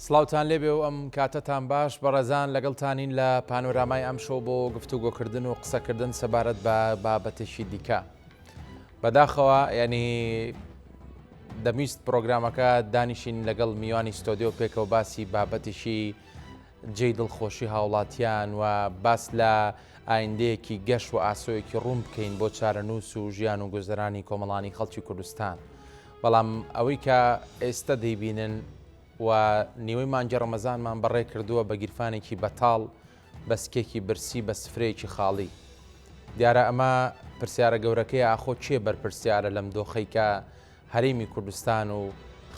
سڵاوتان لێبێ و ئەم کاتەتان باش بەڕێزان لەگەڵتانین لە پانۆرامای ئەم شۆ بۆ گفتوگۆکردن و قسەکردن سەبارەت بە بابەتێکی دیکە. بەداخەوە ینی دەمیست پرۆگرامەکە دانیشین لەگەڵ میوانی ستۆدیۆ پێکەوە باسی بابەتێکی جێی دڵخۆشی هاوڵاتیان و باس لە ئایندەیەکی گەشت و ئاسۆیەکی ڕوون بکەین بۆ چارەنووس و ژیان و گوزەرانی کۆمەڵانی خەڵکی کوردستان. بەڵام ئەوەی کە ئێستا دەیبینن و نیوەی مانگی ڕەمەزانمان بەڕێ کردووە بە گیرفانێکی بەتاڵ بەسکێکی برسی بە سفرەیەکی خاڵی. دیارە ئەمە پرسیارە گەورەکەی ئاخۆ چێ بەرپرسیارە لەم دۆخەی کە هەرێمی کوردستان و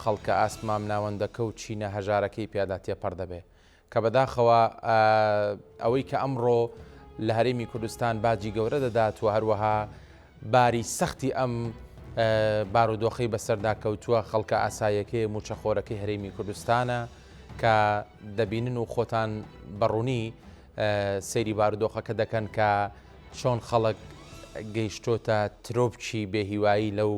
خەڵکە ئاسمام ناوەندەکە و چینە هەژارەکەی پیاداتیە پەر دەبێ کە بەداخەوە ئەوەی کە ئەمڕۆ لە هەرێمی کوردستان باجی گەورە دەدات و هەروەها باری سەختی ئەم بارودۆخەی بەسەردا کەوتووە خەڵکە ئاسایەکەی موچەخۆرەکەی هەرێمی کوردستانە کە دەبینن و خۆتان بەڕوونی سەیری بارودۆخەکە دەکەن کە چۆن خەڵک گەیشتۆتە ترۆپچی بێهیوایی لەو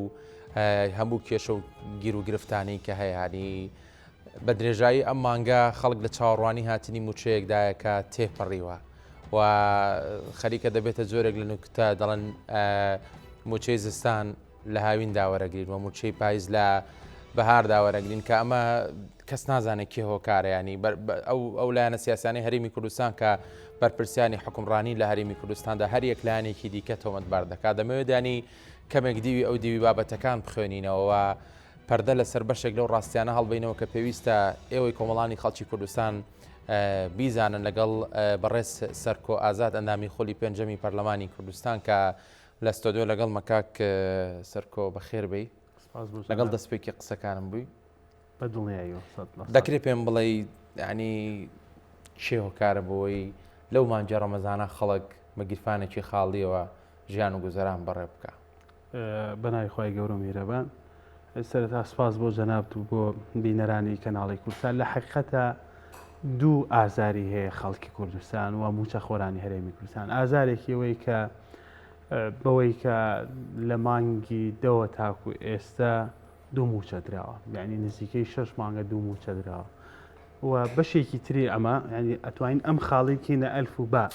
هەموو کێشە و گیر و گرفتانەی کە هەیەانی بە درێژایی ئەم مانگە خەڵک لە چاوەڕوانی هاتنی موچەیەکدایە کە تێپەڕیوە و خەریکە دەبێتە جۆرێک لە نوکتە دەڵێن موچەی زستان لە هاوین داوەرەگرین و موچەی پاییز لە بەهار داوەرەگرین کە ئەمە کەس نازانێت کێ هۆکارەیانی ئەو لایەنە سیاسانی هەرێمی کوردستان کە بەرپرسیانی حکومڕانی لە هەرێمی کوردستاندا هەر یەک لایەنێکی دیکە تۆمەتبار دەکات. دەمەوێت ینی کەمێک دیوی ئەو دیوی بابەتەکان بخوێنینەوە پەردە لەسەر بەشێک لەو ڕاستیانە هەڵبینەوە کە پێویستە ئێوەی کۆمەڵانی خەڵکی کوردستان بیزانن لەگەڵ بەڕێز سەرکۆ ئازاد ئەندامی خۆلی پێنجەمی پەرلەمانی کوردستان کە لە ستۆدیۆ لەگەڵ مەکاک سەرکۆ بەخێر بی لەگەڵ دەستپێکی قسەکانم بووی دەکرێت پێم بڵێ ینی چێ هۆکارە بۆی لەو مانگی ڕەمەزانە خەڵک بەگیرفانێکی خاڵیەوە ژیان و گوزەران بەڕێ بکە. بەناوی خۆی گەورە و میرەبان سەرەتا سپاس بۆ جەنابت و بۆ بینەرانی کەناڵی کوردستان. لە حقیقەتە دوو ئازاری هەیە خەڵکی کوردستان و موچەخۆرانی هەرێمی کوردستان. ئازارێکی ئەوەی کە بەوەی کە لە مانگی دەوە تاکو ئێستا دوو موچە درراوە، یعنی نزیکەی 6 مانگە دوو موچە درراوە و بەشێکی تری ئەمە ینی ئەتوانین ئەم خاڵێکینە ئەلف و با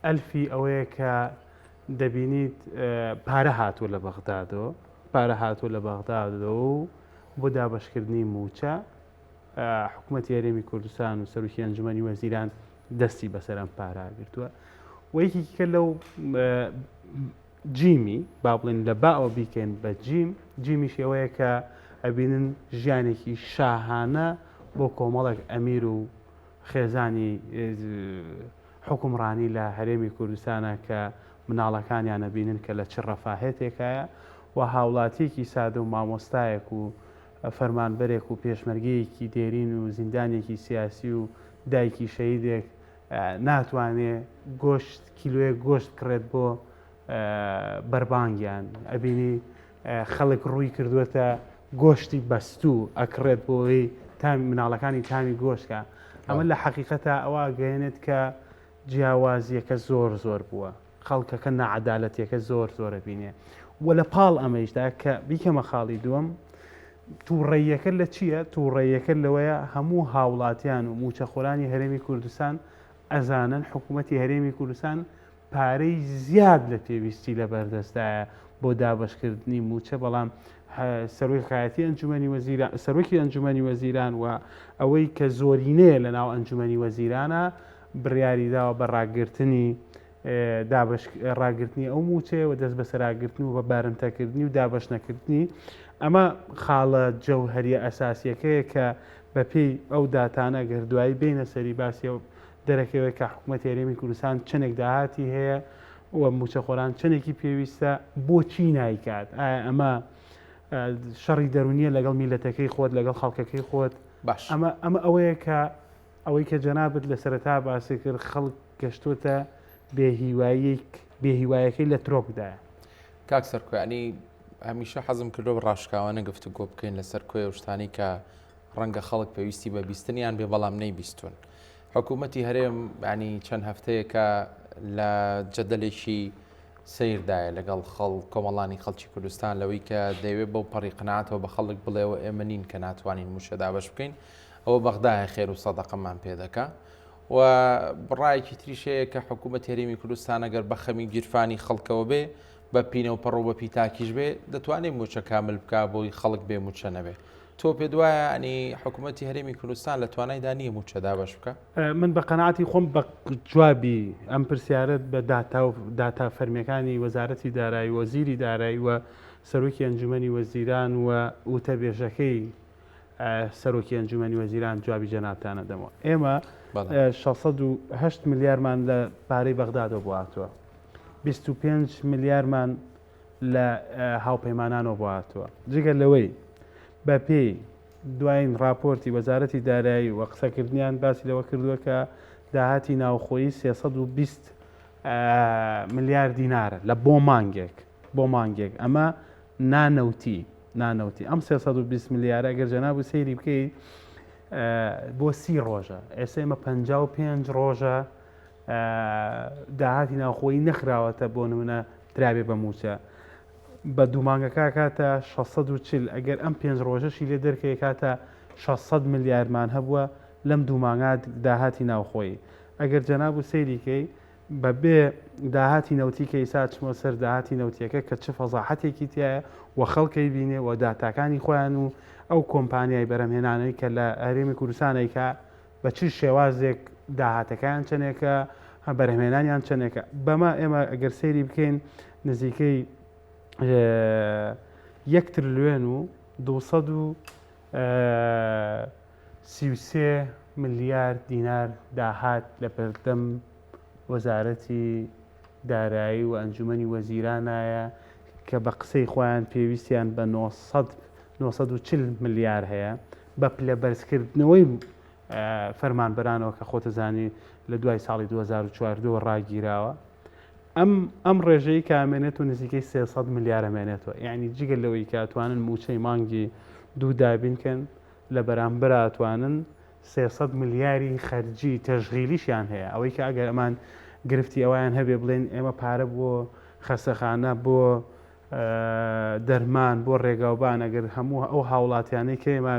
ئەلفی ئەوەیە کە دەبینیت پارە هاتووە لە بەغدادەوە پارە هاتووە لە بەغدادەوە و بۆ دابەشکردنی موچە حکوومەتی هەرێمی کوردستان و سەرۆکی ئەنجومەنی وەزیران دەستی بەسەر ئەم پارە گرتووە. و یەکێکە لەو جیمی با بڵێن لە باەوە بیکەین بە جیمیش ئەوەیە کە ئەبینن ژیانێکی شاهانە بۆ کۆمەڵێک ئەمیر و خێزانی حکومڕانی لە هەرێمی کوردستانە کە مناڵەکانیان ئەبینن کە لە چ ڕەفاهێتێکایە و هاوڵاتیەکی سادە و مامۆستایەک و فەرمانبەرێک و پێشمەرگەیەکی دێرین و زیندانێکی سیاسی و دایکی شەهیدێک ناتوانێت گۆشت کیلوەیە گۆشت کڕێت بۆ بەربانگیان ئەبینی خەڵک ڕووی کردوێتە گۆشتی بەستوو ئەکڕێت بۆی مناڵەکانی تامی گۆشتکە. ئەمە لە حەقیقەتە ئەوە گەیەنێت کە جیاوازیەکە زۆر بووە، خەڵکەکە نەعەدالەتیەکە زۆرە بینێ و لە پاڵ ئەمەیشدا کە بیکەمە خاڵی دووەم تووڕێیەکە لە چییە؟ تووڕێیەکە لەوەیە هەموو هاوڵاتیان و موچەخۆرانی هەرێمی کوردستان ئەزانن حکوومەتی هەرێمی کوردستان پارەی زیاد لە پێویستی لە بەردەستایە بۆ دابەشکردنی موچە، بەڵام سەرۆکی ئەنجومەنی وەزیران و ئەوەی کە زۆرینەیە لە ناو ئەنجومەنی وەزیرانە بڕیاریداوە بە ڕاگررتنی ئەو موچەیە و دەست بە سەراگرتن و بە بارمتەکردنی و دابەش نەکردنی. ئەمە خاڵە جەوهەریە ئەساسیەکەیە کە بەپێی ئەو داتانە گردوایی بینە سەری باسی و دەرەکەوێت کە حکوومەتی هەرێمی کوردستان چنێک داهاتی هەیە و موچەخۆران چنێکی پێویستە بۆچی نایکات. ئەمە شەڕی دەرونیە لەگەڵ میلەتەکەی خۆت لەگەڵ خەڵکەکەی خۆت باش. ئەمە ئەوەی کە جەنابەت لە سەرەتا باسی کرد خەڵک گەشتوتە بێهیوایەکەی لە ترۆپدایە. کاک سەرکۆیانی هەمیشە حەزم کردو بە ڕاشکاوانە گفتوگۆ بکەین لەسەر کۆی شتانی کە ڕەنگە خەڵک پێویستی بە بیستنیان بێ بەڵام نەیبیستون. حکوومەتی هەرێم ینی چەند هەفتەیەکە لە جەدەلێکی سیردایە لەگەڵ کۆمەڵانی خەڵکی کوردستان لەوەی کە دەیوێت بەو پەڕی قەناعەتەوە بە خەڵک بڵێەوە ئێمە نین کە ناتوانین موچە دابەش بکەین. ئەوە بەغدایە خێر و سەدەقەمان پێ دەکا و بڕایەکی تریشەیە کە حکوومەت هەرێمی کوردستان ئەگەر بە خەمی گیرفانی خەڵکەوە بێ بە پینە و پەڕۆ بە پیتاکیش بێ دەتوانێت موچە کامل بکە بۆی خەڵک بێ موچە نەبێ. تۆ پێ دوایە ئەنی حکوومەتی هەرێمی کوردستان لە توانایدا نییە موچەدا بەش بکە؟ من بە قەناعەتی خۆم بە جوابی ئەم پرسیارەت بە داتا فەرمیەکانی وەزارەتی دارایی وەزیری دارایی و سەرۆکی ئەنجومەنی وەزیران و وتەبێژەکەی سەرۆکی ئەنجومەنی وەزیران جوابی جەنابتانە دەمەوە. ئێمە 608 میلیارمان لە پارەی بەغدادەوە بواتوە، 25 میلیارمان لە هاوپەیمانانەوە بواتوە. جگەر لەوەی بە پێی دوایین راپۆرتی وەزارەتی دارایی و قسەکردنیان باسی لەوە کردووە کە داهاتی ناوخۆیی 320 میلیارد دینارە لە بۆ مانگێک ئەمە نانەوتی ئەم 320 میلیارە ئەگەر جەناب و سەیری بکەیت بۆ 30 ڕۆژە. ئێستا ئێمە 55 ڕۆژە داهاتی ناوخۆیی نەخراوەتە بۆ نمونە درابێ بە موچە بە دوومانگەکە کاتە 640 ئەگەر ئەم 5 ڕۆژەشی لێ دەرکەی کاتە 600 میلیاردمان هەبووە لەم دوومانگات داهاتی ناوخۆیی. ئەگەر جەناب و سەیریکەی بەبێ داهاتی نەوتی کە ئیسا چمە سەر داهاتی نەوتیەکە کە چ فەزاحەتێکی تایە و خەڵکەی بینێ و داتاکانی خۆیان و ئەو کۆمپانیای بەرەمهێنانەی کە لە هەرێمی کوردستانێکە بە چ شێوازێک داهاتەکان چنێکە بەرهمێنانیان چنێکە. بەمە ئێمە ئەگەر سەیری بکەین نزیکەی 1 تریلیۆن و 233 میلیارد دینار داهات لە بەردەم وەزارەتی دارایی و ئەنجومەنی وەزیرانایە کە بە قسەی خۆیان پێویستیان بە 940 میلیار هەیە بە پلە بەرزکردنەوەی فەرمانبەرانەوە کە خۆتەزانی لە دوای ساڵی 2014 ڕاگیراوە. ئەم ڕێژەی کامێنێت و نزیکەی 300 میلیار ئەمێنێتەوە. یعنی جگەل لەوەی کاتوانن موچەی مانگی دوو دابینکەن لە بەرامبەر ئاتوانن 300 میلیاری خەرجی تەژغیلیشیان هەیە. ئەوەی کە ئەگەر ئەمان گرفتی ئەویان هەبێ بڵێن ئێمە پارە بۆ خەسەخانە بۆ دەرمان بۆ ڕێگاوبان ئەگەر هەموو ئەو هاوڵاتیانەی کە ئێمە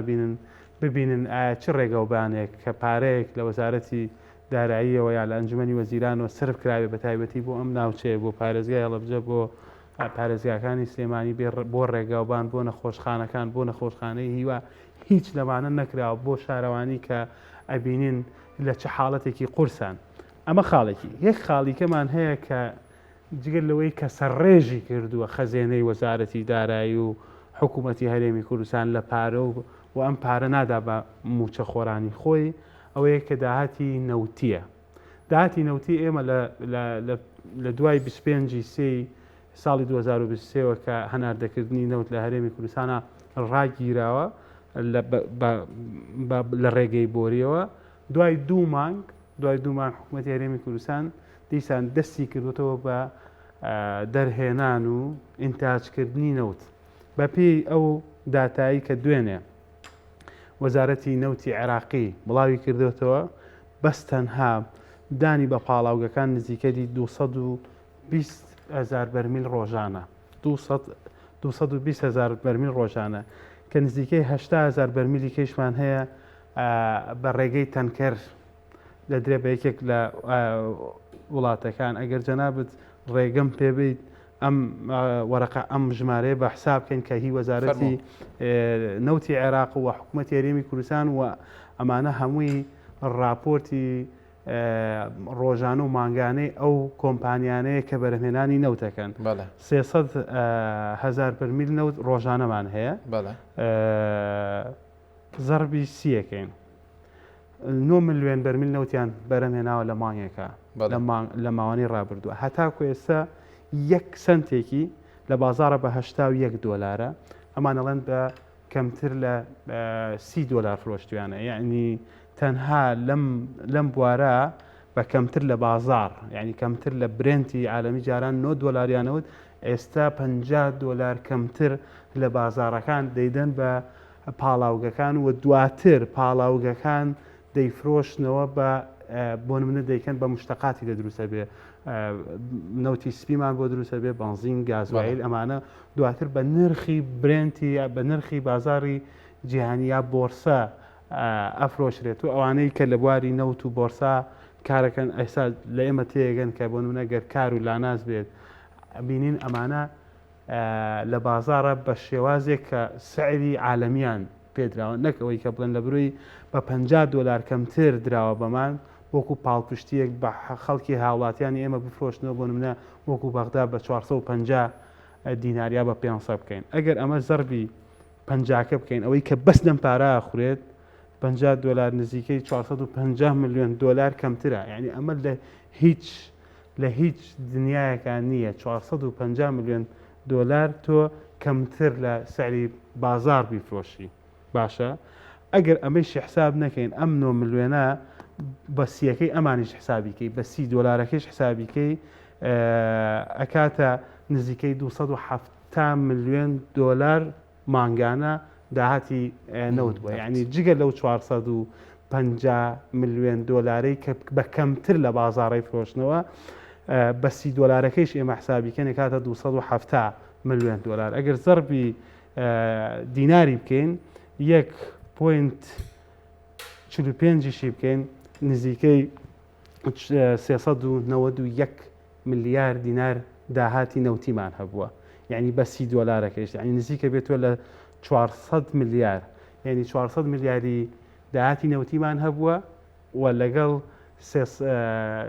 ببینن ئایا چ ڕێگاوبانێک کە پارەیەک لە وەزارەتی داراییەوە یا لە ئەنجومەنی وەزیرانەوە سرف کراوێ بە تایبەتی بۆ ئەم ناوچەیە بۆ پارێزگای هەڵەبجە بۆ پارێزگاکانی سلێمانی بۆ ڕێگاوبان بۆ نەخۆشخانەکان بۆ نەخۆشخانەی هیوا هیچ لەمانە نەکراوە بۆ شارەوانی کە ئەبینین لە چه حاڵەتێکی قورسان. ئەمە خاڵێکی یەک خاڵیکەمان هەیە کە جگەر لەوەی کە سەرڕێژی کردووە خەزێنەی وەزارەتی دارایی و حکوومەتی هەرێمی کوردستان لە پارە و ئەم پارە نادا بە موچە خۆرانی خۆی ئەوەیە کە داهاتی نەوتیە. داهاتی نەوتی ئێمە لە دوای 25 ساڵی 2023ەوە کە هەناردەکردنی نەوت لە هەرێمی کوردستانە ڕاگیراوە لە ڕێگەی بۆریەوە دوای دوو مانگ حکوومەتی هەرێمی کوردستان دیسان دەستی کردوتەوە بە دەرهێنان و ئینتاجکردنی نەوت بە پێی ئەو داتایی کە دوێنێ وەزارەتی نەوتی عێراقی بڵاوی کردوێتەوە بەس تەنها دانی بە پاڵاوگەکان نزیکەی 220,000 بەرمیل ڕۆژانە 220,000 بەرمیل ڕۆژانە کە نزیکەی 80,000 بەرمیلی کەشمان هەیە بە ڕێگەی تەنکەر لە درێ بە یەکێک لە وڵاتەکان. ئەگەر جەنابەت ڕێگەم پێبیت ئەم وەرەقە ئەم ژمارەیە بە حساب بکەین کە هی وەزارەتی نەوتی عێراق و حکوومەتی هەرێمی کوردستان و ئەمانە هەمووی راپۆرتی ڕۆژانە و مانگانەی ئەو کۆمپانیانەیە کە بەرهمێنانی نەوتەکەن 300,000 بەرمیل نەوت ڕۆژانەمان هەیە زەربی سیەکەین 9 ملیۆن بەرمیل نەوتیان بەرهمهێناوە لە مانگێکە لە ماوەی ڕابردووە. هەتاکو ئێستا 1 سنتێکی لە بازارە بە 81 دۆلارە ئەمانەڵێن بە کەمتر لە 30 دۆلار فرۆشتویانە. یعنی تەنها لەم بوارە بە کەمتر لە بازار یعنی کەمتر لە برێنتی عالەمی جاران 9 دۆلاریانەوت ئێستا 50 دۆلار کەمتر لە بازارەکان دەیدەن بە پاڵاوگەکان و دواتر پاڵاوگەکان دەیفرۆشنەوە بۆ نمونە دەیکەن بە مشتەقاتی دەدروسە بێ نەوتی سپیمان بۆ دروسە بێ بنزین گازوایل ئەمانە دواتر بە نرخی برێنتی بە نرخی بازاری جیهانیا بۆرسە ئەفرۆشرێت و ئەوانەی کە لە بواری نەوت و بۆرسا کارەکەن ئەسا لە ئێمە تێگەن کە بۆ نەگەر کار و لاناز بێت بینین ئەمانە لە بازارە بە شێوازێک کە سعری عالەمیان پێدراوە نەکەوەی کە بڵێن لە بروی بە $50 کەمتر دراوە بەمان وەکو پاڵپشتیەک بە خەڵکی هاوڵاتیانی ئێمە بفرۆشتنەوە بۆ نمونە وەکو بەغدا بە 450 دیناریا بە 500 بکەین ئەگەر ئەمە زەربی 50 بکەین ئەوەی کە بەس لەم پارە خوێت $50 نزیکەی 450 میلیۆن دلار کەمترە یعنی ئەمە لە هیچ دنیایەکان نییە 450 میلیۆن دلار تۆ کەمتر لە سعری بازار بیفرۆشی باشە ئەگەر ئەمەیشی حساب نەکەین ئەم 9 میلیۆنە بە سیەکەی ئەمانیش حسابیکەی بە $30 حسابیکەی ئەکاتە نزیکەی 270 میلیۆن دلار مانگانە داهاتی نەوت بووە یعنی جگە لەو 450 میلیۆن دلاری کە بە کەمتر لە بازاڕی فرۆشتنەوە بە $30کەیش ئێمە حسابیکەن کاتە 270 میلیۆن دلار ئەگەر زەربی دیناری بکەین 1.45 بکەین نزیکەی 391 میلیارد دینار داهاتی نەوتیمان هەبووە یعنی بە $30کەیش یعنی نزیکە بێتوە لە 400 میلیارد یعنی 400 میلیاری داهاتی نەوتیمان هەبووە و لەگەڵ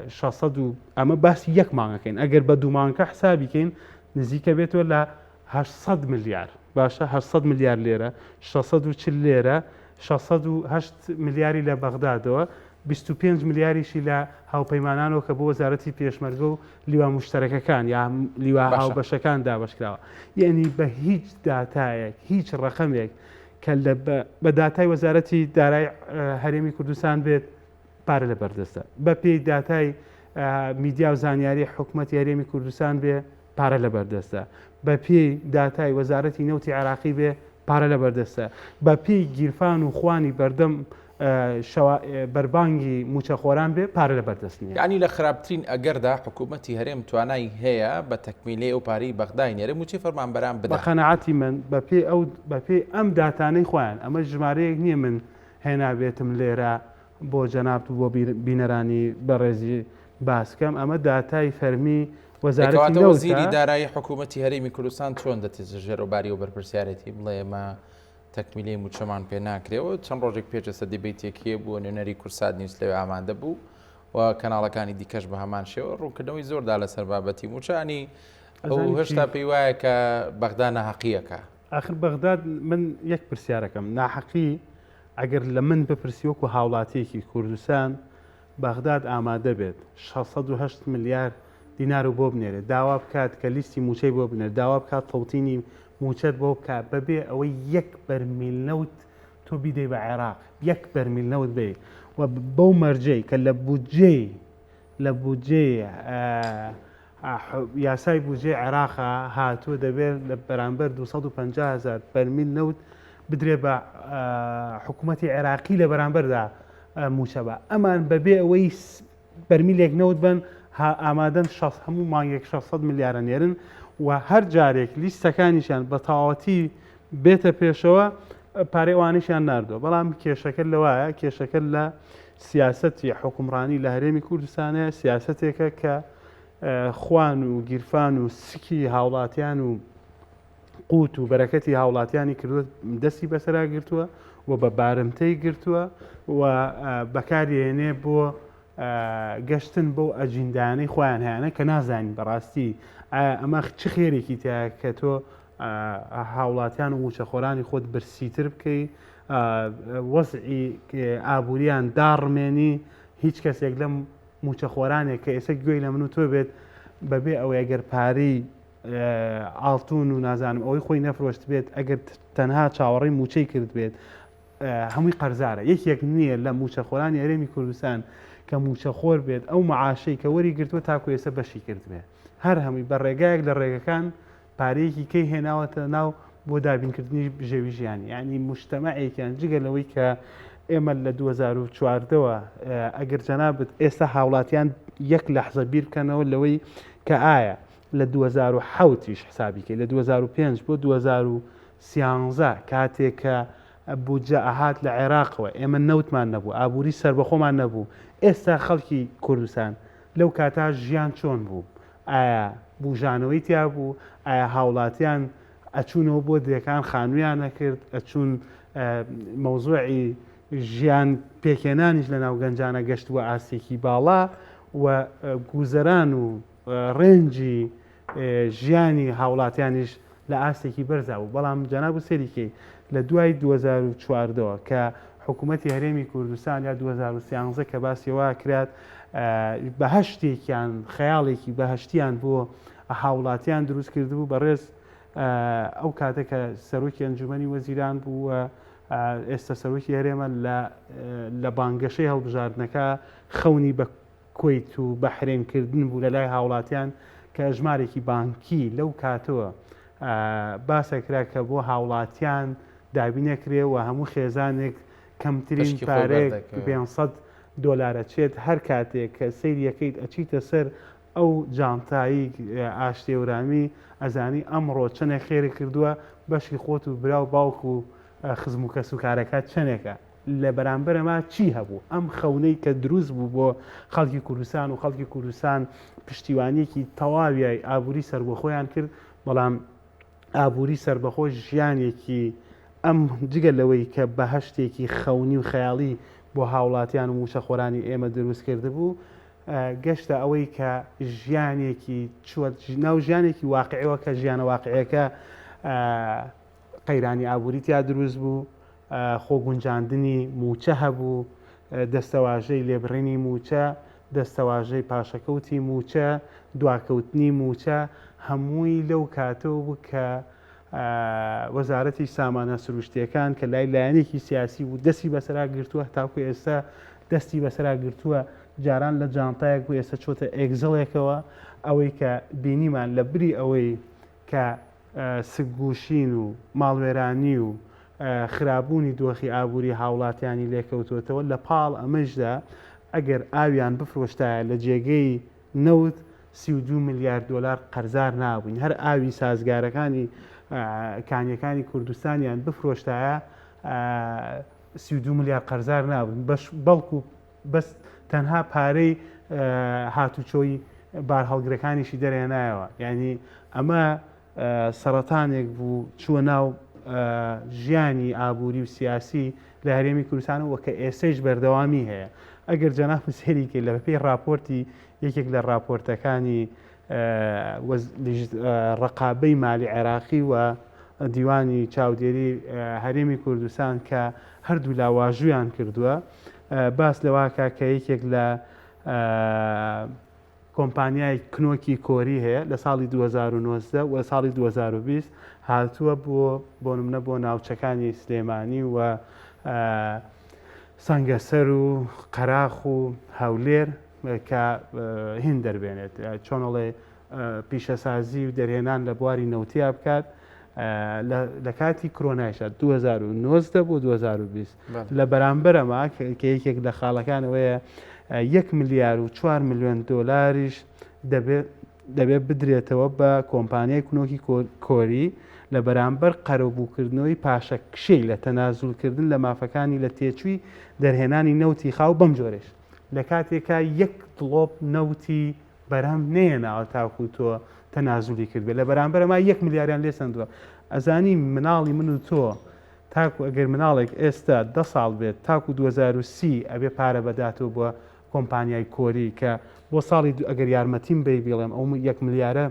600 ئەمە باسی یەک مانگەکەین ئەگەر بە دوو مانگەکە حسابیکەین نزیکە بێتوە لە 800 میلیارد باشە 800 میلیارد لێرە 640 لێرە 608 میلیاری لە بەغدادەوە 25 میلیاریشی لە هاوپەیمانانەوە کە بۆ وەزارەتی پێشمەرگە و لیوا مشتەرەکەکان یا لیوا هاوبەشەکان دابەشکراوە یعنی بە هیچ داتایەک هیچ ڕقەمێک کە بە داتای وەزارەتی دارای هەرێمی کوردستان بێت پارە لە بەردەستە بە پێی داتای میدیا و زانیاری حکوومەتی هەرێمی کوردستان بێ پارە لە بەردەستە بە پێی داتای وەزارەتی نەوتی عراقی بێ پارە لە بەردەستە بە پێی گیرفان و خوانی بەردەم بەربانگی موچەخۆران بێ پارە لە بەردەستنی ینی لە خراپترین ئەگەردا حکوومەتی هەرێم توانای هەیە بە تەکمیلێ و پارەی بەغدای نێرە موچی فەرمانبەران بدە بە خەنەعەتی من بە پێی ئەم داتانەی خۆیان ئەمە ژمارەیەک نییە من هێنابێتم لێرە بۆ جەناب و بۆ بینەرانی بەڕێزی باسکەم ئەمە داتای فەرمی وەزارەتی وەزیری دارایی حکوومەتی هەرێمی کوردستان چۆن دەتیژێر و باری و بەرپرسیارەتی بڵێ ئێمە تەکمیلی موچەمان پێ ناکرێەوە چەند ڕۆژێک پێچەسە دیبیتێکیە بوو نوێنەری کورسات نیوز لەوێ ئامادە بوو و کەناڵەکانی دیکەش بە هەمان شێوە ڕوونکردنەوەی زۆردا لەسەر بابەتی موچانی ئەو هێشتا پێی وایە کە بەغدا ناحەقیەکە آخر بەغداد من یەک پرسیارەکەم ناحەقی ئەگەر لە من بپرسیوەکو هاوڵاتیەکی کوردستان بەغداد ئامادە بێت 608 میلیارد دینار و بۆ بنێرێت داوا بکات کە لیستی موچەی بۆ بنێت داوا بکات تەڵتینی موچەت بۆ بکات بەبێ ئەوەی 1 بەرمیل نەوت تۆ بیدەی بە عێراق 1 بەرمیل نەوت بێ و بەو مەرجەی کە لە بودجێ یاسای بودجێ عێراقا هاتووە دەبێت لە بەرامبەر 250,000 بەرمیل نەوت بدرێ بە حکوومەتی عێراقی لە بەرامبەردا موچە بە ئەمان بەبێ ئەوەی بەرمیلێک نەوت بن ئامادەن هەموو مانگێک 600 میلیارە نێرن و هەر جارێک لیستەکانیشیان بە تەواوەتی بێتە پێشەوە پارێوانیشیان ناردووە بەڵام کێشەکە لەوایە کێشەکە لە سیاسەتی حکومڕانی لە هەرێمی کوردستانە سیاسەتێکە کە خوان و گیرفان و سکی هاوڵاتیان و قوت و بەرەکەتی هاوڵاتیانی کردووە دەستی بەسەرا گرتووە و بە بارمتەی گرتووە و بەکارهێنێ بۆ گەشتن بۆ ئەجیندانەی خۆیان هیانە کە نازانین بەڕاستی ئەمە چ خێرێکی تایە کە تۆ هاوڵاتیان و موچەخۆرانی خۆت برسیتر بکەی وەزعی ئابووریان داڕمێنی هیچ کەسێک لەم موچەخۆرانێک کە ئێستا گوێی لە من و تۆ بێت بەبێ ئەوەی ئەگەر پارەی ئاڵتون و نازانم ئەوەی خۆی نەفرۆشت بێت ئەگەر تەنها چاوەڕێی موچەی کرد بێت هەمووی قەرزارە یەکێک نییە لە موچەخۆرانی هەرێمی کوردستان کە موچەخۆر بێت ئەو معاشەی کە وەری گرتووە تاکو ئێستا بەشی کرد بێت هەر هەمووی بە ڕێگایەک لە ڕێگەکان پارەیەکی کەی هێناوەتە ناو بۆ دابینکردنی ژێوی ژیانی یعنی مجتەمەعێکیان جگە لەوەی کە ئێمە لە 2014ەوە ئەگەر جەنابەت ئێستا هاوڵاتیان یەک لەحزە بیر بکەنەوە لەوەی کە ئایا لە 2007 حسابی کرد لە 2005 بۆ 2013 کاتێک کە بودجە ئاهات لە عێراقەوە ئێمە نەوتمان نەبوو ئابووری سربەخۆمان نەبوو ئێستا خەڵکی کوردستان لەو کاتا ژیان چۆن بوو ئایا بوژانەوەی تیا بوو ئایا هاوڵاتیان ئەچوونەوە بۆ دەکان خانوویان نەکرد ئەچوون مەوزوعی ژیان پێکێنانیش لە ناو گەنجانە گەشتووە ئاستێکی باڵا و گوزەران و ڕێنجی ژیانی هاوڵاتیانیش لە ئاستێکی بەرزا بوو بەڵام جەناب و سەریکەی لە دوای 2014ەوە کە حکوومەتی هەرێمی کوردستان یا 2013 کە باسیەوە کرات بەهشتێکیان خەیاڵێکی بەهشتیان بۆ هاوڵاتیان دروست کردبوو بەڕێز ئەو کاتە کە سەرۆکی ئەنجومەنی وەزیران بوو ئێستا سەرۆکی هەرێمە لە بانگەشەی هەڵبژاردنەکە خەونی بە کۆیت و بە حرێمکردن بوو لە لای هاوڵاتیان کە ژمارێکی بانکی لەو کاتەوە باسەکرا کە بۆ هاوڵاتیان دابینەکرێ و هەموو خێزانێک کەمترین پارێک 500 دۆلارە چێت هەر کاتێک کە سەیریەکەیت ئەچیتە سەر ئەو جانتایی ئاشتێورامی ئەزانی ئەمڕۆ چەنێک خێری کردووە بەشی خۆت و برا و باوک و خزم و کەس و کارەکەات چەنێکە لە بەرامبەرەما چی هەبوو ئەم خەونەی کە دروست بوو بۆ خەڵکی کوردستان و خەڵکی کوردستان پشتیوانیەکی تەواویای ئابووری سربەخۆیان کرد بەڵام ئابووری سربەخۆ ژیانێکی ئەم جگە لەوەی کە بەهشتێکی خەونی و خەیاڵی بۆ هاوڵاتیان و موشەخۆرانی ئێمە دروست کرده بوو گەشتە ئەوەی کە ژیانێکی ناو ژیانێکی واقعەوە کە ژیانە واقعەکە قەیرانی ئابووری تیا دروست بوو خۆگونجاندنی موچە هەبوو دەستەواژەی لێبڕینی موچە دەستەواژەی پاشەکەوتی موچە دواکەوتنی موچە هەمووی لەو کاتەوە بوو کە وەزارەتی سامانە سروشتیەکان کە لای لایەنێکی سیاسی بوو دەستی بەسەرا گرتووە تاکو ئێستا دەستی بەسەرا گرتووە جاران لە جانتایەک بوو ئێستا چۆتە ئێگزڵێکەوە ئەوەی کە بینیمان لە بری ئەوەی کە سگوشین و ماڵوێرانی و خراببوونی دۆخی ئابووری هاوڵاتیانی لێکەوتوتەوە لە پاڵ ئەمەشدا ئەگەر ئاویان بفرۆشتایە لە جێگەی نەوت 32 میلیارد دلار قەرزار نابووین هەر ئاوی سازگارەکانی کانیەکانی کوردستانیان بفرۆشتایە 32 میلیارد قەرزار نابووین بەڵکو بەس تەنها پارەی هاتوچۆی بار هەڵگرەکانیشی دەرێنایەوە یعنی ئەمە سەرەتانێک بوو چووە ناو ژیانی ئابووری و سیاسی لە هەرێمی کوردستانەوە کە ئێستەش بەردەوامی هەیە ئەگەر جەناب سەریکە لە پێی راپۆرتی یەکێک لە راپۆرتەکانی ڕقابەی مالی عێراقی و دیوانی چاودێری هەرێمی کوردستان کە هەردوو لاواژویان کردووە باس لەواکە کە یەکێک لە کۆمپانیای کنۆکی کۆری هەیە لە ساڵی 2019 و ساڵی 2020 هاتووە بۆ نمونە بۆ ناوچەکانی سلێمانی و سەنگەسەر و قەراخ و هەولێر کە هین دەربێنێت چۆنەڵێ پیشەسازی و دەرهێنان لە بواری نەوتیا بکات لە کاتی کۆرۆنایشە 2019 بۆ 2020 لە بەرامبەرەما کە یەکێک لە خاڵەکانەوەیە 1 میلیارد و 4 میلیۆن دۆلاریش دەبێت بدرێتەوە بە کۆمپانیای کنۆکی کۆری لە بەرامبەر قەرەبووکردنەوەی پاشەکشەی لە تەنازولکردن لە مافەکانی لە تێچووی دەرهێنانی نەوتی خاو بەم جۆرەش لە کاتێکا 1 دڵۆپ نەوتی بەرهەم نێناوە تاکو تۆ تەنازولی کردبێت لە بەرامبەرەما 1 میلیاریان لێ سندووە ئەزانی مناڵی من و تۆ تاکو ئەگەر مناڵێک ئێستا 10 ساڵ بێت تاکو 2030 ئەبێ پارە بەداتەوە بۆ کۆمپانیای کۆری کە بۆ ساڵی ئەگەر یارمەتیم بێ بڵێم ئەو 1 میلیارە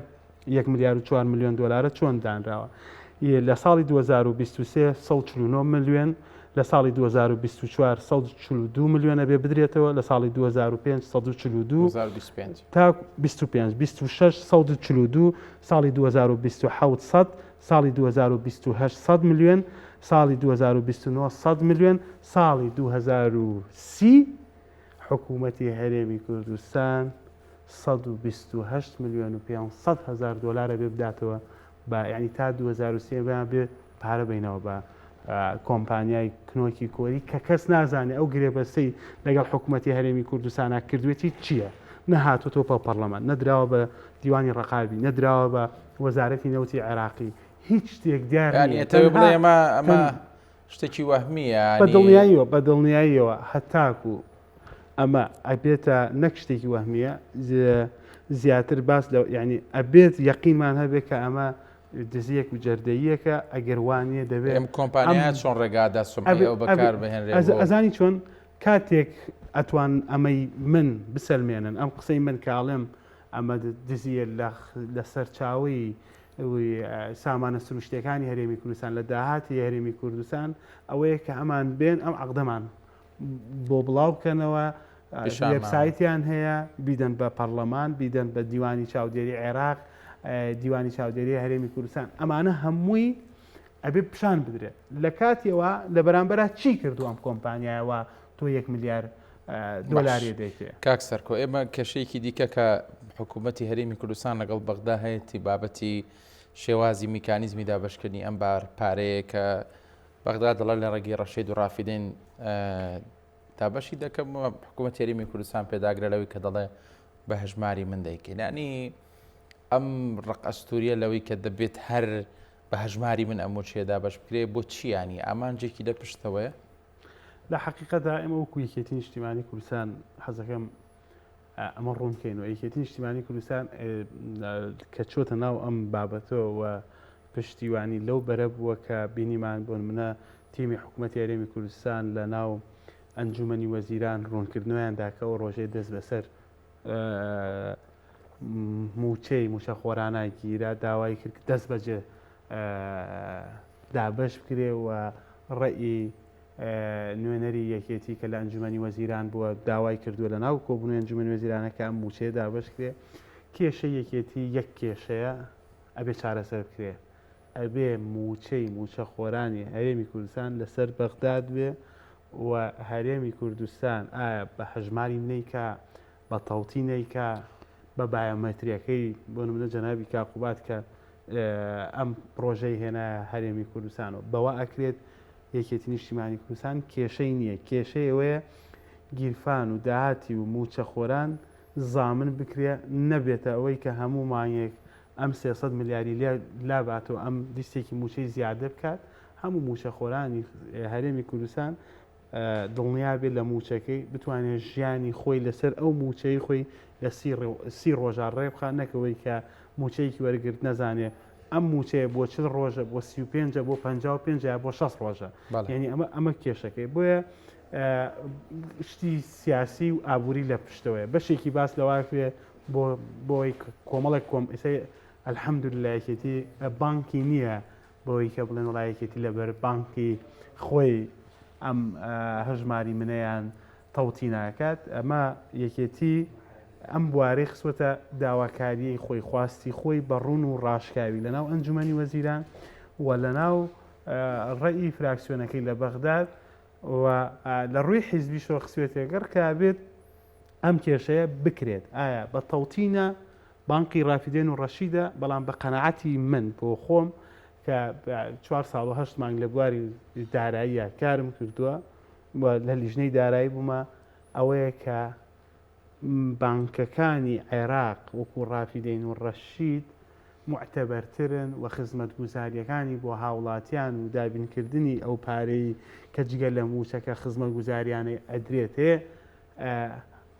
1 میلیارد و 4 میلیۆن دلارە چۆن دانراوە لە ساڵی 2023 149 میلیۆن لە ساڵی 2024 142 میلیۆنە بێ بدرێتەوە لە ساڵی 2005 142 تا 25 26 142 ساڵی 2027 100 ساڵی 2028 100 میلیۆن ساڵی 2029 100 میلیۆن ساڵی 2030 حکوومەتی هەرێمی کوردستان 128 میلیۆن و 500 هزار دلار بێ بداتەوە بە یعنی تا 2030 بێ پارە بینەوە بە کۆمپانیای کنۆکی کۆری کە کەس نازانێت ئەو گرێبەستەی لەگەڵ حکوومەتی هەرێمی کوردستانە کردوێتی چییە؟ نەهاتوتۆ بە پەرلەمان نەدراوە بە دیوانی ڕقابی نەدراوە بە وەزارەتی نەوتی عێراقی هیچ شتێک دیار بڵێ ئەمە شتێکی وەهمیە بە دڵنیاییەوە هەتاکو ئەمە ئەبێتە نەک شتێکی وەهمیە زیاتر باس لە یعنی ئەبێت یەقینمان هەبێت کە ئەمە دزیەک و جەردەییەکە ئەگەروانە دەبێت ئەم کۆمپانیات چۆن ڕێگادا سومعی ئەو بەکار بهێنرێ ئەزانی چۆن کاتێک ئەتوان ئەمەی من بسەلمێنن ئەم قسەی من کاڵێم ئەمە دزیە لە سەرچاوی سامانە سروشتەکانی هەرێمی کوردستان لە داهاتی هەرێمی کوردستان ئەوەیە کە ئەمان بێن ئەم عەقدەمان بۆ بڵاو بکەنەوە وێبسایتیان هەیە بیدەن بە پەرلەمان بیدەن بە دیوانی چاودێری عێراق دیوانی چاودێری هەرێمی کوردستان ئەمانە هەمووی ئەبێ پیشان بدرێت لە کاتیەوە لە بەرامبەر چی کردو ئەم کۆمپانیایەوە تۆ 1 ملیار دۆلاری دەیتێ کاک سەرکۆ ئێمە کێشەیەکی دیکە کە حکوومەتی هەرێمی کوردستان لەگەڵ بەغدا هەیەی بابەتی شێوازی میکانیزمی دابشکردنی ئەم پارەیە کە بەغدا دەڵە لە ڕێگەی ڕەشید و ڕافیدین دابەشی دەکەم حکوومەتی هەرێمی کوردستان پێداگرە لەوەی کە دەڵێ بە هەژماری من دەیکەین ینی ئەم ڕق ئەستوریە لەوەی کە دەبێت هەر بە هەژماری من ئەمە چێدا بەش بکرێ بۆ چیانی ئامانجێکی لە پشتەوەیە لە حقیقەتدا ئێمە وەکو یەکێتی نیشتیمانی کوردستان حەزەکەم ئەمە ڕوونکەین و یەکێتی نیشتیمانی کوردستان کە چۆتە ناو ئەم بابەتەوە و پشتیوانی لەو بەرە بووە کە بینیمان بۆن منە تیمی حکوومەتی هەرێمی کوردستان لە ناو ئەنجومەنی وەزیران ڕوونکردنەوەیان داکەوە ڕۆژەی دەست بەسەر موچەی موشەخۆرانای گیرا داوای کرد دەست بەجێ دابش بکرێ و ڕێی نوێنەری یەکێتی کە لە ئەنجومەنی وەزیران بووە داوای کردووە لە ناو کۆبوونی ئەنجومەنی وەزیرانەکە ئەم موچەیە دابش کرێ کێشە یەکێتی یەک کێشەیە ئەبێ چارەسەر بکرێ ئەبێ موچەی موچەخۆرانی هەرێمی کوردستان لەسەر بەغداد بێ و هەرێمی کوردستان ئایا بە هەژماری نەیکا بە تەوتی نەیکا بە بایۆمەتریەکەی بۆ نمونە جەنابی کاقوبات کە ئەم پرۆژەی هێنا هەرێمی کوردستانەوە بەوە ئەکرێت یەکێتی نیشتیمانی کوردستان کێشەی نییە کێشەیەوەیە گیرفان و داهاتی و موچەخۆران زامن بکرێ نەبێتە ئەوەی کە هەموو مانگێک ئەم 300 ملیاری لاباتەوە ئەم لیستێکی موچەی زیادە بکات هەموو موچەخۆرانی هەرێمی کوردستان دڵنیا بێت لە موچەکەی بتوانێت ژیانی خۆی لەسەر ئەو موچەی خۆی لە 30 ڕۆژە ڕێبخان نەکەوەی کە موچەیەکی وەرگرت نەزانێ ئەم موچەیە بۆ 40 ڕۆژە بۆ 35 بۆ 55 بۆ 6 ڕۆژە یعنی ئەمە کێشەکەی بۆیە شتی سیاسی و ئابووری لە پشتەوەیە بەشێکی باس لەواکرێ بۆی کۆمەڵێک ئێستا ئەلحەمدولillah یەکێتی بانکی نییە بۆی کە بڵێن وڵایەکێتی لەبەر بانکی خۆی ئەم هەژماری منەیان تەوتی ناکات ئەمە یەکێتی ئەم بوارەی خسوەتە داواکاریی خۆی خواستی خۆی بە ڕوون و ڕاشکاوی لەناو ئەنجومەنی وەزیران و لەناو ڕێی فراکسیۆنەکەی لە بەغداد و لە ڕووی حیزبی شۆخسوێتێگەر کە بێت ئەم کێشەیە بکرێت ئایا بە تەوتینە بانقی ڕافیدێن و ڕەشیدە بەڵام بە قەنەعەتی من بۆ خۆم کە 4 ساڵ و 8 مانگ لە بواری داراییە کارم کردووە لە لیژنەی دارایی بوومە ئەوەیە کە بانکەکانی عێراق وەکو ڕافیدەین و ڕەشید معتەبەرترن و خزمەتگوزاریەکانی بۆ هاوڵاتیان و دابینکردنی ئەو پارەی کە جگە لە موچەکە خزمەتگوزاریانەی ئەدرێتێ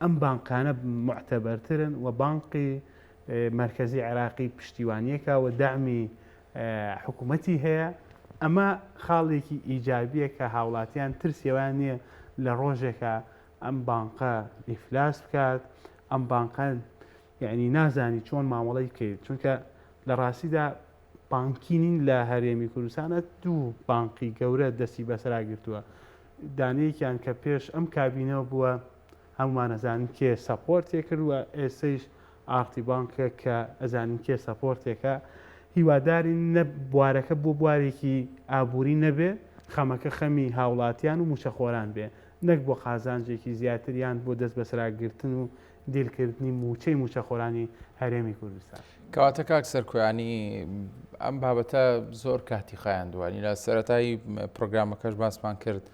ئەم بانکانە معتەبەرترن و بانقی مرکزی عێراقی پشتیوانیەکە و دامی حکوومەتی هەیە ئەمە خاڵێکی ئیجابیە کە هاوڵاتیان ترسیەوان نییە لە ڕۆژێکە ئەم بانقە ئیفلاس بکات ئەم بانقە یعنی نازانی چۆن مامەڵی بکەیت چونکە لە ڕاستیدا بانکینین لە هەرێمی کوردستانە 2 بانقی گەورە دەستی بەسەرا گرتووە دانەیەکیان کە پێش ئەم کابینەوە بووە هەمومان ئەزانین کێ سەپۆرتێک کردووە ئێستەیش ئارتی بانکە کە ئەزانین کێ سەپۆرتێکە هیوادارین بوارەکە بۆ بوارێکی ئابووری نەبێ خەمەکە خەمی هاوڵاتیان و موچەخۆران بێ نەک بۆ قازانجێکی زیاتریان بۆ دەست بەسراگرتن و دیلکردنی موچەی موچەخۆرانی هەرێمی کوردستان کەواتە کاک سەرکۆیانی ئەم بابەتە زۆر کاتی خایاندووانی لە سەرەتایی پرۆگرامەکەش باسمان کرد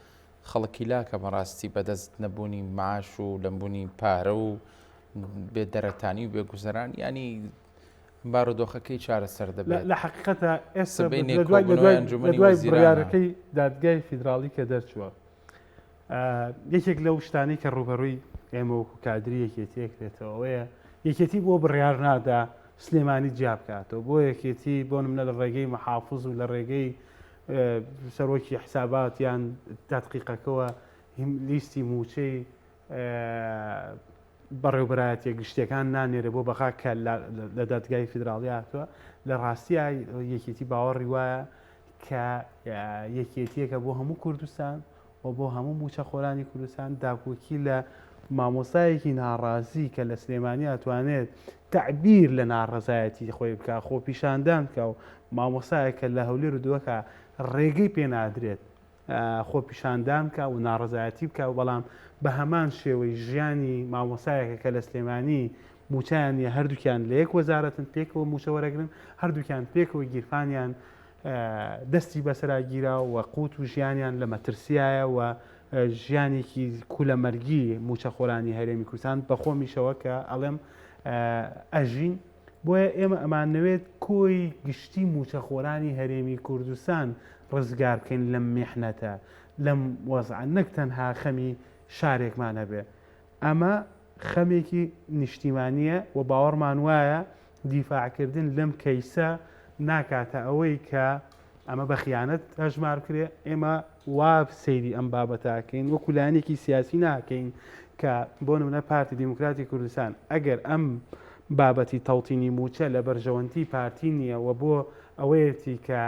خەڵکی لاکە بەڕاستی بەدەست نەبوونی معاش و لەمبوونی پارە و بێدەرەتانی و بێگوزەران ینی بارودۆخەکەی چارەسەر دەبێت لە حقیقەتە ئێستا سبەینێ لە دوای کۆبوونەوەی ئەنجومەنی دوای وەزیرانە. بڕیارەکەی دادگای فیدراڵی کە دەرچووە یەکێک لەو شتانی کە ڕوبەڕووی ئێمە وەکو کادری یەکێتیەکرێتەوە ئەوەیە یەکێتی بۆ بڕیار نادا سلێمانی جیا بکاتەوە بۆ یەکێتی بۆ نمونە لە ڕێگەی مەحافظ و لە ڕێگەی سەرۆکی حسابات یان تادقیقەکەەوە لیستی موچەی بەڕێوبەرایەتە گشتەکان نانێرە بۆ بەخا کە لە دادگای فیدراڵی هاتووە لە ڕاستیە یەکێتی باوەڕی وایە کە یەکێتیەکە بۆ هەموو کوردستان و بۆ هەموو موچە خۆرانی کوردستان داکۆکی لە مامۆسایەکی ناڕازی کە لە سلێمانی ئەتوانێت تعبیر لە ناڕەزایەتی خۆی بکە خۆ پیشاندان بکە و مامۆسایەکە لە هەولێر و دووەکە ڕێگەی پێنادرێت خۆ پیشاندان بکە و ناڕەزایەتی بکە و بەڵام بە هەمان شێوەی ژیانی مامۆسایەکە کە لە سلێمانی موچیان هەردووکیان لە یەک وەزارەتن پێکەوە موچە وەرەگرن هەردووکیان پێکەوە گیرفانیان دەستی بەسەراگیرا و قوت و ژیانیان لە مەترسیایە و ژیانێکی کولە مەرگی موچە خۆرانی هەرێمی کوردستان بە خۆمیشەوە کە ئەڵێم ئەژین بۆیە ئێمە ئەمانەوێت کۆی گشتی موچە خۆرانی هەرێمی کوردستان ڕزگار بکەین لەم میحنەتە لەم وەزع نەک تەنها خەمی شارێکمان هەبێ ئەمە خەمێکی نیشتیمانیە و باوەڕمان وایە دیفاعکردن لەم کەیسە ناکاتە ئەوەی کە ئەمە بە خیانەت هەژمار کرێ ئێمە وا سەیری ئەم بابەتاکەین وەکو لایەنێکی سیاسی ناکەین کە بۆ نمونە پارتی دیموکراتی کوردستان ئەگەر ئەم بابەتی تەڵتینی موچە لە بەرژەوەندی پارتی نییە و بۆ ئەوەیەتی کە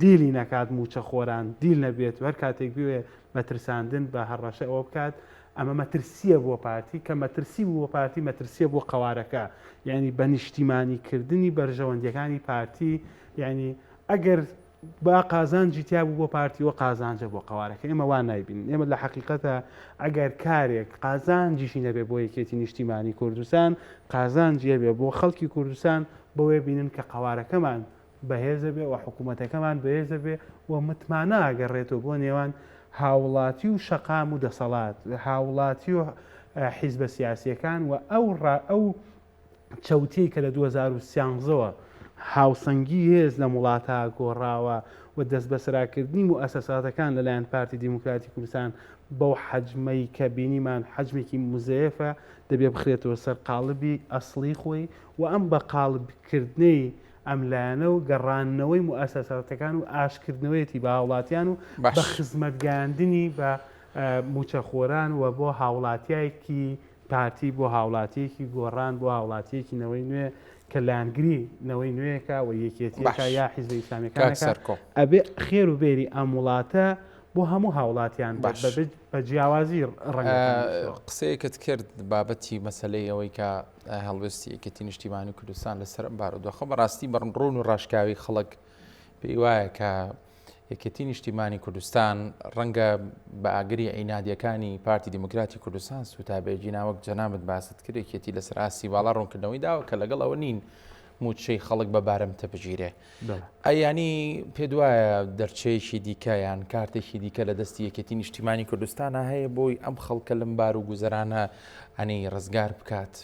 دیلی نەکات موچە خۆران دیل نەبێت هەر کاتێک بوێ مەترساندن بە هەڕەشە ئەوە بکات ئەمە مەترسیە بۆ پارتی کە مەترسی بۆ پارتی مەترسیە بۆ قەوارەکە یعنی بە نیشتیمانیکردنی بەرژەوەندیەکانی پارتی یعنی ئەگەر با قازانجی تیا بوو بۆ پارتیوە قازانجە بۆ قەوارەکە ئێمە وان نایبین ئێمە لە حقیقەتە ئەگەر کارێک قازانجیشی نەبێ بۆ یەکێتی نیشتیمانی کوردستان قازانجیە بێ بۆ خەڵکی کوردستان بەوێ بینن کە قەوارەکەمان بەهێزە بێ و حکوومەتەکەمان بەهێزە بێ و متمانە ئەگەڕێتەوە بۆ نێوان هاوڵاتی و شەقام و دەسەڵات هاوڵاتی و حیزبە سیاسیەکان و ئەو چەوتەی کە لە 2013ەوە هاوسەنگی هێز لە وڵاتە گۆڕاوە و دەست بەسراکردنی و ئەساساتەکان لەلایەن پارتی دیموکراتی کوردستان بەو حەجمەی کە بینیمان حەجمێکی مزەیەفە دەبێ بخرێتەوە سەر قاڵبی ئەسڵی خۆی و ئەم بە قاڵبکردنەی ئەملایەنە و گەڕانەوەی مؤسساتەکان و ئاشکردنەوەیەتی بە هاوڵاتیان و بە خزمەتگەاندنی بە موچەخۆران و بۆ هاوڵاتیایەکی پارتی بۆ هاوڵاتیەکی گۆڕان بۆ هاوڵاتیەکی نەوەی نوێ کە لایەنگری نەوەی نوێیەکە و یەکێتیەکە یا حیزبە ئیسلامیەکانەکە ئەبێ خێر و بێری ئەم وڵاتە بۆ هەموو هاوڵاتیان بە جیاوازی قسەیەکت کرد بابەتی مەسلەی ئەوەی کە هەڵوێستی یەکێتی نیشتیمانی کوردستان لەسەر بارودۆخە بەڕاستی بەڕۆن و ڕاشکاوی خەڵک پێی وایە کە یەکێتی نیشتیمانی کوردستان ڕەنگە بە ئاگری عینادیەکانی پارتی دیموکراتی کوردستان سوتابێجی ناوەک جەنابەت باست کرد یەکێتی لەسەر ئاسی باڵا ڕوونکردنەوەی داوە کە لەگەڵ ئەوە نین موچەی خەڵک بە بارەم تەپژیرێ ئەیانی پێ وایە دەرچەیەکی دیکەیان کارتێکی دیکە لە دەستی یەکێتی نیشتیمانی کوردستانە هەیە بۆی ئەم خەڵکە لەم بار و گوزەرانە ئەنی ڕزگار بکات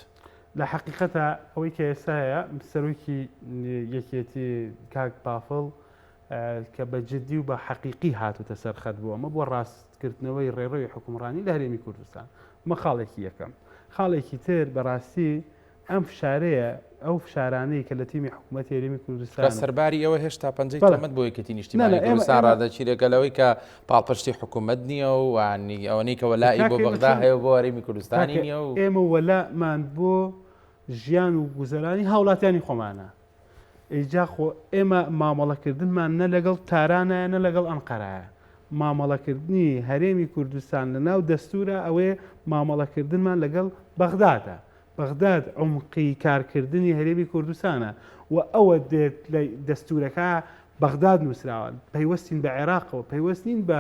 لە حقیقەتە ئەوەی کە ئێستاە سەرۆکی یەکێتی کاک بافڵ کە بە جددی و بە حەقیقی هاتوتە سەرخەت بووە ئەمە بۆ ڕاستکردنەوەی ڕێڕەوی حکومڕانی لە هەرێمی کوردستان مە خاڵێکی یەکەم خاڵێکی تر بەڕاستی ئەم فشارەیە ئەو فشارانەی کە لە تیمی حکوومەت هەرێمی کوردستان سەرباری ئەوە هێشتا پەنجەی تەمەد بۆ یەکێتی نیشتیمانی کوردستان ڕادەچیرێکەلەوەی کە پاڵپشتی حکوومەت نییە و وانی ئەوەی کە وەلای بۆ بەغدا هەیە بۆ هەرێمی کوردستانی نییە و ئێمە وەلامان بۆ ژیان و گوزەرانی هاوڵاتیانی خۆمانە ئیجا خۆ ئێمە مامەڵەکردنمان نە لەگەڵ تارانایە نە لەگەڵ ئەنقەرایە مامەڵەکردنی هەرێمی کوردستان لە ناو دەستورە ئەوەیە مامەڵەکردنمان لەگەڵ بەغدادە بەغداد عمقی کارکردنی هەرێمی کوردستانە و ئەوە دێت لە دەستورەکە بەغداد نووسراوە پەیوەستین بە عێراقەوە پەیوەستین بە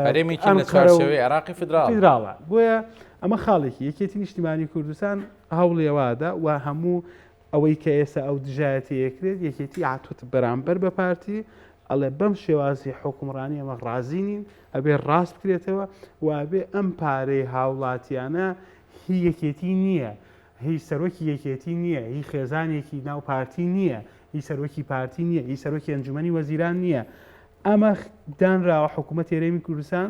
هەرێمێکی لە چوارچێوەی عێراقی فیدراڵە بۆیە ئەمە خاڵێکی یەکێتی نیشتیمانی کوردستان هەوڵێوادا و هەموو ئەوەی کە ئێستا ئەو دژایەتی یەکرێت یەکێتی عاتوت بەرامبەر بە پارتی ئەڵێ بەم شێوازی حکومڕانی ئەمە ڕازینین ئەبێ ڕاست بکرێتەوە و ئەبێ ئەم پارەی هاوڵاتیانە هی یەکێتی نییە هیچ سەرۆکی یەکێتی نییە، هیچ خێزانێکی ناو پارتی نییە، هیچ سەرۆکی پارتی نییە، هیچ سەرۆکی ئەنجومەنی وەزیران نییە. ئەمە دانراوە حکوومەت هێرێمی کوردستان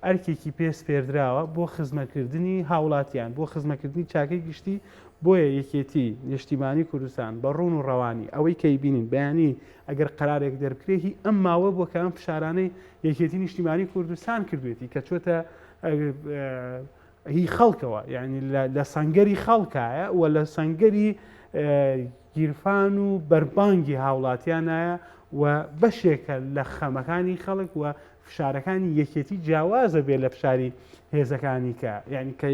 ئەرکێکی پێدراوە بۆ خزمەتکردنی هاوڵاتیان، بۆ خزمەتکردنی چاکەی گشتی. بۆیە یەکێتی نیشتیمانی کوردستان بە ڕوون و ڕەوانی ئەوەی کەی بینین بەیانی ئەگەر قەرارێک دەربکرێ ئەم ماوە بۆ کەم فشارانەی یەکێتی نیشتیمانی کوردستان کردوێتی کە چۆتە هی خەڵکەوە، یعنی لە سەنگەری خەڵکایە و لە سەنگەری گیرفان و بەربانگی هاوڵاتیانایە و بەشێکە لە خەمەکانی خەڵک و فشارەکانی یەکێتی جیاوازە بێ لە فشاری هێزەکانی کە یعنی کە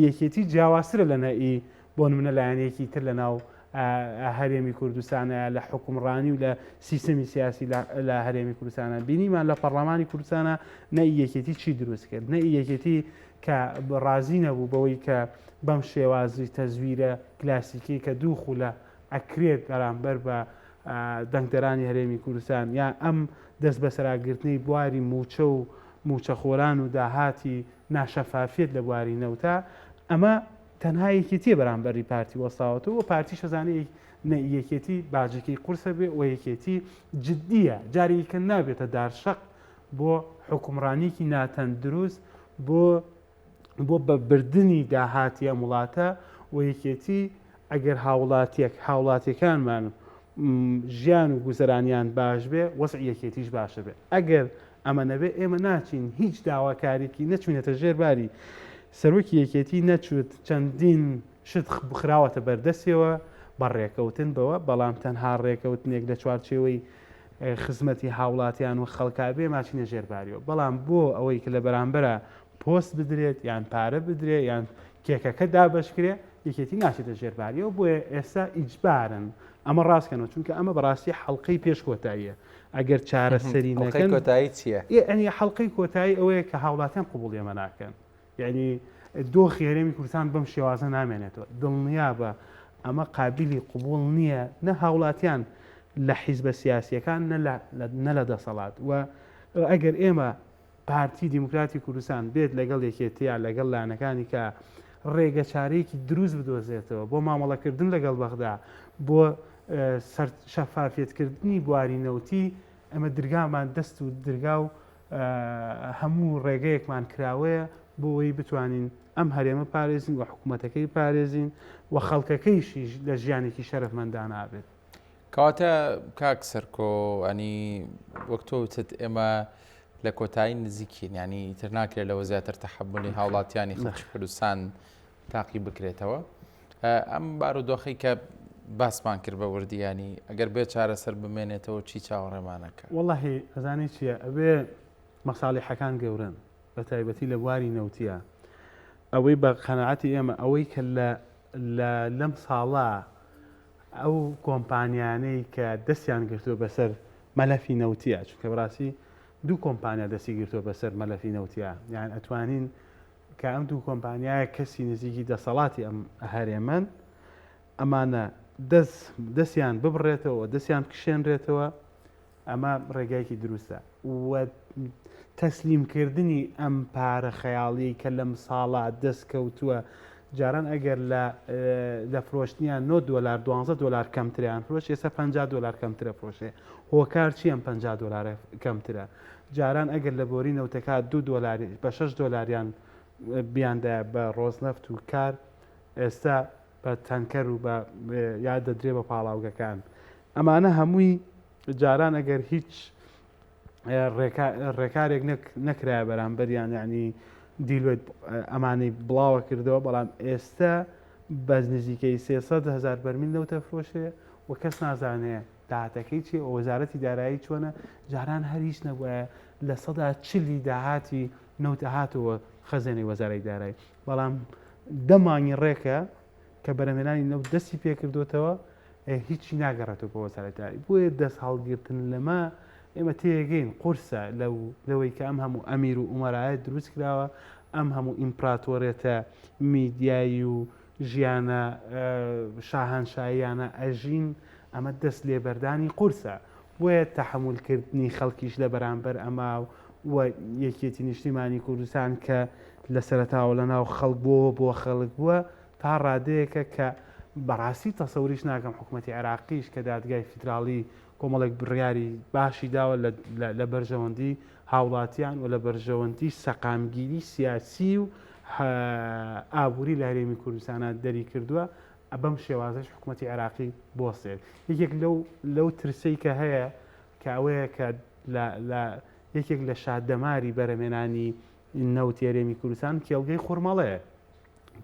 یەکێتی جیاوازترە لە نەئی بۆ نمونە لایەنێکی تر لە ناو هەرێمی کوردستانە لە حکومڕانی و لە سیستەمی سیاسی لە هەرێمی کوردستانە بینیمان لە پەرلەمانی کوردستانە نەئی یەکێتی چی دروست کرد، نەئی یەکێتی کە ڕازی نەبوو بەوەی کە بەم شێوازی تەزویرە کلاسیکی کە دوو خولە ئەکرێت بەرامبەر بە دەنگدەرانی هەرێمی کوردستان یا ئەم دەست بەسەراگرتنی بواری موچە و موچەخۆران و داهاتی ناشەفافیت لە بواری نەوتە، ئەمە تەنها یەکێتیە بەرامبەری پارتی وەساوەتەوە و پارتی شەزانەیە یەکێتی باجێکی قورسە بێ و یەکێتی جددیە جارێککە نابێتە دارشەق بۆ حکومڕانیکی ناتەندروست بۆ بەبردننی داهاتیە وڵاتە و یەکێتی ئەگەر هاوڵاتیەکانمان ژیان و گوزەرانیان باش بێ وەسع یەکێتیش باشە بێ. ئەگەر ئەمە نەبێ ئێمە ناچین هیچ داواکارێکی نەچوینێتە ژێرباری سەرۆکی یەکێتی نەچوت چەندین شت بخراوەتە بەردەستیەوە بە ڕێکەوتن بەوە، بەڵام تەنها ڕێکەوتنێک لە چوارچێوەی خزمەتی هاوڵاتیان و خەڵکابێ ماچینە ژێرباریەوە. بەڵام بۆ ئەوەی کە لە بەرامبەرە پۆست بدرێت یان پارە بدرێت یان کێکەکە دابشکرێ یەکێتی ناچێتە ژێرباریەوە. بۆیە ئێستا ئیجبارن ئەمە ڕاستکەنەوە، چونکە ئەمە بەڕاستی حەڵقەی پێش کۆتاییە. ئەگەر چارەسەری نەکەن کۆتایی چییە؟ ئەنی حەڵقەی کۆتایی ئەوەیە کە هاوڵاتیان قبوڵ ئێمە ناکەن، یعنی دۆخی هەرێمی کوردستان بەم شێوازە نامێنێتەوە. دڵنیا بە ئەمە قابلی قبوڵ نییە نە هاوڵاتیان لە حیزبە سیاسیەکان نە لە دەسەڵات. و ئەگەر ئێمە پارتی دیموکراتی کوردستان بێت لەگەڵ یەکێتیە لەگەڵ لایەنەکانی کە ڕێگە چارەیەکی دروست بدۆزێتەوە بۆ مامەڵەکردن لەگەڵ بەغدا، بۆ شەفافیەتکردنی بواری نەوتی، ئەمە دەرگامان دەست و دەرگا و هەموو ڕێگەیەکمان کراوەیە بۆەوەی بتوانین ئەم هەرێمە پارێزین و حکوومەتەکەی پارێزین و خەڵکەکەیشی لە ژیانێکی شەرەفمەندان نابێت. کەواتە کاک سەرکۆ ئەنی وەک تۆوتت ئێمە لە کۆتایی نزیکین، ینی تر ناکرێت لەوە زیاتر تەحەبوونی هاوڵاتیانی خەڵکی کوردستان تاقی بکرێتەوە. ئەم بارودۆخی کە باسمان کرد بە وردیانی ئەگەر بێ چارەسەر بمێنێتەوە چی چاوەڕێمانەکە؟ وەڵاهی ئەزانی چییە؟ ئەبێ مەساڵیحەکان گەورن بە تایبەتی لە بواری نەوتیە. ئەوەی بە قەنەعەتی ئێمە ئەوەی کە لەم ساڵە ئەو کۆمپانیانەی کە دەستیان گرتووە بەسەر مەلەفی نەوتیە، چونکە بەڕاستی دوو کۆمپانیا دەستی گرتووە بەسەر مەلەفی نەوتیە، یان ئەتوانین کە ئەم دوو کۆمپانیایە کەسی نزیکی دەسەڵاتی ئەم هەرێمەن ئەمانە دەستیان ببڕێتەوە دەستیان بکشێنرێتەوە، ئەمە ڕێگایکی دروستە. و تەسلیمکردنی ئەم پارە خەیاڵی کە لەم ساڵە دەستکەوتووە، جاران ئەگەر لە فرۆشتنیان $9 $12 کەمتریان فرۆش، ئێستا $50 کەمترە فرۆشێ. هۆکار چی ئەم $50 کەمترە؟ جاران ئەگەر لە بۆری نەوتەکە $2 بە $6 بیاندایە بە ڕۆژنەفت و کار، ئێستا بە تەنکەر و بە یاد دەدرێ بە پاڵاوگەکان. ئەمانە هەمووی جاران ئەگەر هیچ ڕێکارێک نەکرای بەرامبەریان، یعنی دیلوێت ئەمانەی بڵاوە کردەوە، بەڵام ئێستا بەز نزیکەی 300,000 بەرمیل نەوتە فرۆشێ و کەس نازانێ داهاتەکەی چی. ئەو وەزارەتی دارایی چۆنە، جاران هەریش نەبووە لە 140 داهاتی نەوتە هاتەوە خەزێنەی وەزارەی دارایی، بەڵام دەمانی ڕێکە کە بەرەمێنانی نەوت دەستی پێکردوتەوە هیچی ناگەڕێتەوە بۆ وەزارەتی دارایی. بۆیە دەست هەڵگرتن لەمە ئێمە تێگەین قورسە لەوەی کە ئەم هەموو ئەمیر و ئومەرایەت دروست کراوە، ئەم هەموو ئیمپراتۆرێتە میدیایی و ژیانە شاهانشاییانە ئەژین، ئەمە دەست لێبەردانی قورسە. بۆیە تەحمولکردنی خەڵکیش لە بەرامبەر ئەما و یەکێتی نیشتیمانی کوردستان کە لە سەرەتاوە لە ناو خەڵک بۆ خەڵک بووە، تا ڕادەیەکە کە بەڕاستی تەسەوریش ناکەم حکوومەتی عێراقیش کە دادگای فیدراڵی کۆمەڵێک بڕیاری باشی داوە لە بەرژەوەندی هاوڵاتیان و لە بەرژەوەندی سەقامگیری سیاسی و ئابووری لە هەرێمی کوردستانە دەری کردووە بەم شێوازەش حکوومەتی عێراقی بۆسێت یەکێک لەو ترسەی کە هەیە کە ئەوەیە کە یەکێک لە شادەماری بەرەمێنانی نەوت هەرێمی کوردستان کێڵگەی خورمەڵەیە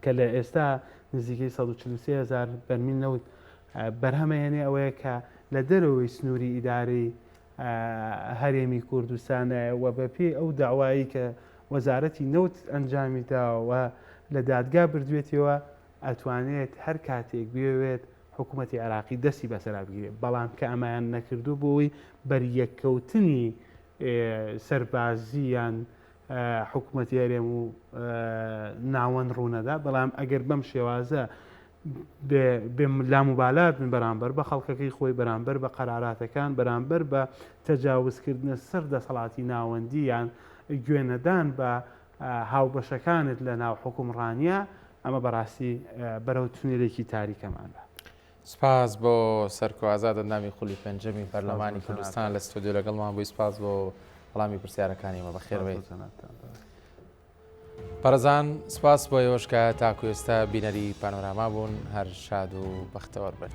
کە لە ئێستا نزیکەی 143,000 بەرمیل نەوت بەرهەمەهێنێ ئەوەیە کە لە دەرەوەی سنووری ئیدارەی هەرێمی کوردستانە و بەپێی ئەو داوایی کە وەزارەتی نەوت ئەنجامی داوە لە دادگا بردوێتەوە ئەتوانێت هەر کاتێک بێوێت حکوومەتی عێراقی دەستی بەسەرا بگیرێت بەڵام کە ئەمایان نەکردو بۆی بەریەککەوتنی سەربازیان حکوومەتی هەرێم و ناوەند ڕوونەدا بەڵام ئەگەر بەم شێوازە لاموبالات من بەرامبەر بە خەڵکەکەی خۆی بەرامبەر بە قەراراتەکان بەرامبەر بە تەجاوزکردنە سەر دەسەڵاتی ناوەندیان گوێنەدان بە هاوبەشەکانت لە ناو حکومڕانیە ئەمە بەڕاستی بەرەو تونێلێکی تاریکەماندا. سپاس بۆ سەرکۆ ئازاد ئەندامی خولی پێنجەمی پەرلەمانی کوردستان لە ستودیۆ لەگەڵمان بووی. سپاس بۆ وەڵامی پرسیارەکانیمە بەخێربێت. پەرزان سپاس بۆ ئێوەش کە تاکو ئێستا بینەری پانۆراما بوون هەر شاد و بەختەوەر بن.